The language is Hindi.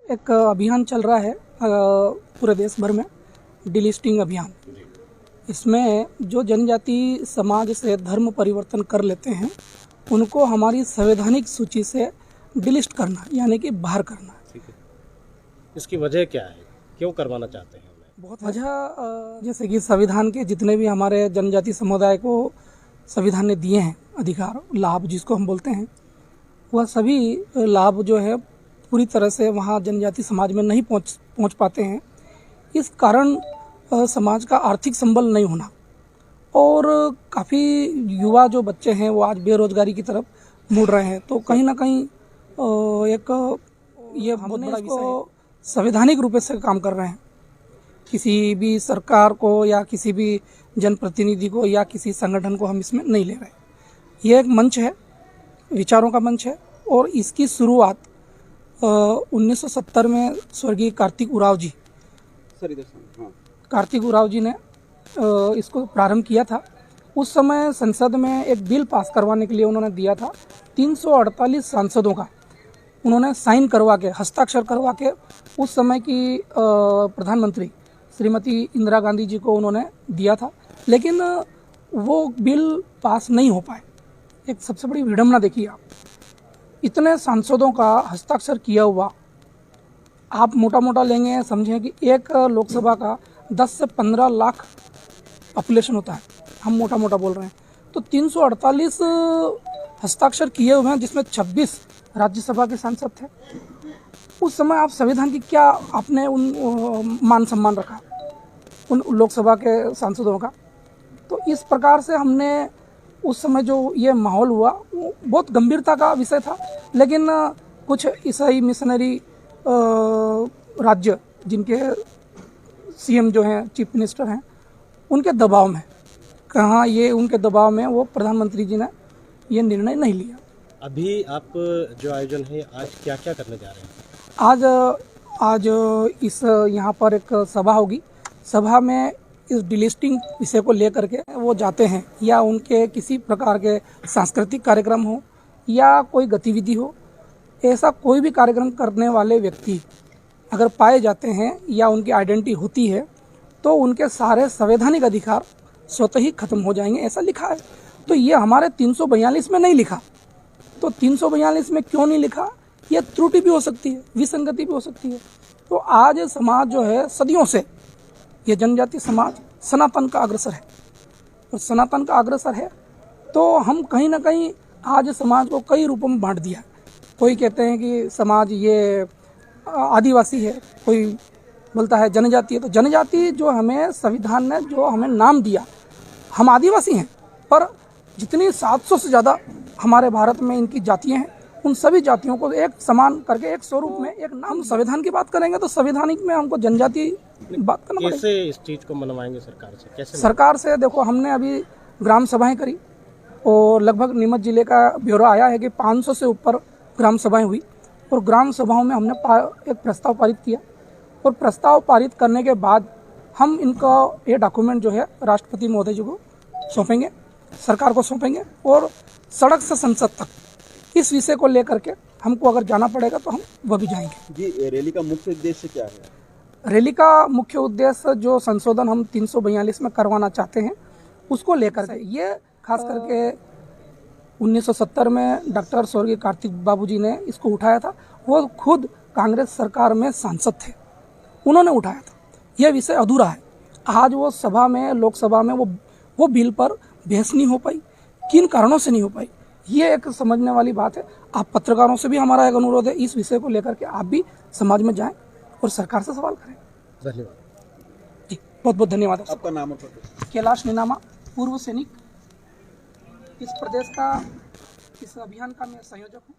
एक अभियान चल रहा है पूरे देश भर में, डिलिस्टिंग अभियान। इसमें जो जनजाति समाज से धर्म परिवर्तन कर लेते हैं उनको हमारी संवैधानिक सूची से डिलिस्ट करना, यानी कि बाहर करना। ठीक है, इसकी वजह क्या है, क्यों करवाना चाहते हैं? बहुत वजह, जैसे कि संविधान के जितने भी हमारे जनजाति समुदाय को संविधान ने दिए हैं अधिकार, लाभ जिसको हम बोलते हैं, वह सभी लाभ जो है पूरी तरह से वहाँ जनजाति समाज में नहीं पहुँच पाते हैं। इस कारण समाज का आर्थिक संबल नहीं होना और काफ़ी युवा जो बच्चे हैं वो आज बेरोजगारी की तरफ मुड़ रहे हैं। तो कहीं ना कहीं एक ये बहुत बड़ा विषय है। संवैधानिक रूप से काम कर रहे हैं। किसी भी सरकार को या किसी भी जनप्रतिनिधि को या किसी संगठन को हम इसमें नहीं ले रहे। ये एक मंच है, विचारों का मंच है और इसकी शुरुआत 1970 में स्वर्गीय कार्तिक उरांव जी, कार्तिक उरांव जी ने इसको प्रारंभ किया था। उस समय संसद में एक बिल पास करवाने के लिए उन्होंने दिया था। 348 सांसदों का उन्होंने साइन करवा के, हस्ताक्षर करवा के उस समय की प्रधानमंत्री श्रीमती इंदिरा गांधी जी को उन्होंने दिया था, लेकिन वो बिल पास नहीं हो पाए। एक सबसे बड़ी विडंबना देखिए आप, इतने सांसदों का हस्ताक्षर किया हुआ, आप मोटा मोटा लेंगे, समझें कि एक लोकसभा का 10 से 15 लाख पॉपुलेशन होता है, हम मोटा मोटा बोल रहे हैं। तो 348 हस्ताक्षर किए हुए हैं, जिसमें 26 राज्यसभा के सांसद थे। उस समय आप संविधान की क्या आपने उन मान सम्मान रखा उन लोकसभा के सांसदों का? तो इस प्रकार से हमने उस समय जो ये माहौल हुआ वो बहुत गंभीरता का विषय था, लेकिन कुछ ईसाई मिशनरी राज्य जिनके सीएम जो हैं, चीफ मिनिस्टर हैं, उनके दबाव में, कहाँ ये उनके दबाव में वो प्रधानमंत्री जी ने ये निर्णय नहीं लिया। अभी आप जो आयोजन है आज क्या क्या करने जा रहे हैं? आज इस यहाँ पर एक सभा होगी। सभा में इस डिलिस्टिंग विषय को लेकर के वो जाते हैं, या उनके किसी प्रकार के सांस्कृतिक कार्यक्रम हो या कोई गतिविधि हो, ऐसा कोई भी कार्यक्रम करने वाले व्यक्ति अगर पाए जाते हैं या उनकी आइडेंटिटी होती है तो उनके सारे संवैधानिक अधिकार स्वतः ही खत्म हो जाएंगे, ऐसा लिखा है। तो ये हमारे 342 में नहीं लिखा। तो 342 में क्यों नहीं लिखा? ये त्रुटि भी हो सकती है, विसंगति भी हो सकती है। तो आज समाज जो है सदियों से, ये जनजाति समाज सनातन का अग्रसर है, और सनातन का अग्रसर है तो हम कहीं ना कहीं आज समाज को कई रूपों में बांट दिया। कोई कहते हैं कि समाज ये आदिवासी है, कोई बोलता है जनजाति है। तो जनजाति जो हमें संविधान ने जो हमें नाम दिया, हम आदिवासी हैं, पर जितनी 700 से ज़्यादा हमारे भारत में इनकी जातियाँ हैं, उन सभी जातियों को एक समान करके एक स्वरूप में एक नाम, संविधान की बात करेंगे तो संवैधानिक में हमको जनजाति बात करना पड़ेगा। कैसे इस चीज़ को मनवाएंगे सरकार से? कैसे सरकार से देखो, हमने अभी ग्राम सभाएं करी और लगभग नीमच जिले का ब्यौरा आया है कि 500 से ऊपर ग्राम सभाएं हुई, और ग्राम सभाओं में हमने एक प्रस्ताव पारित किया, और प्रस्ताव पारित करने के बाद हम इनका ये डॉक्यूमेंट जो है राष्ट्रपति महोदय जी को सौंपेंगे, सरकार को सौंपेंगे, और सड़क से संसद तक इस विषय को लेकर के हमको अगर जाना पड़ेगा तो हम वह भी जाएंगे। जी, रैली का मुख्य उद्देश्य क्या है? रैली का मुख्य उद्देश्य जो संशोधन हम 342 में करवाना चाहते हैं उसको लेकर के, ये खास करके 1970 में डॉक्टर स्वर्गीय कार्तिक बाबू जी ने इसको उठाया था। वो खुद कांग्रेस सरकार में सांसद थे, उन्होंने उठाया था। यह विषय अधूरा है। आज वो सभा में, लोकसभा में वो बिल पर बहस नहीं हो पाई। किन कारणों से नहीं हो पाई, ये एक समझने वाली बात है। आप पत्रकारों से भी हमारा एक अनुरोध है, इस विषय को लेकर के आप भी समाज में जाएं और सरकार से सवाल करें। धन्यवाद जी, बहुत बहुत धन्यवाद। आपका नाम और पता? कैलाश नीनामा, पूर्व सैनिक, इस प्रदेश का, इस अभियान का मैं संयोजक हूँ।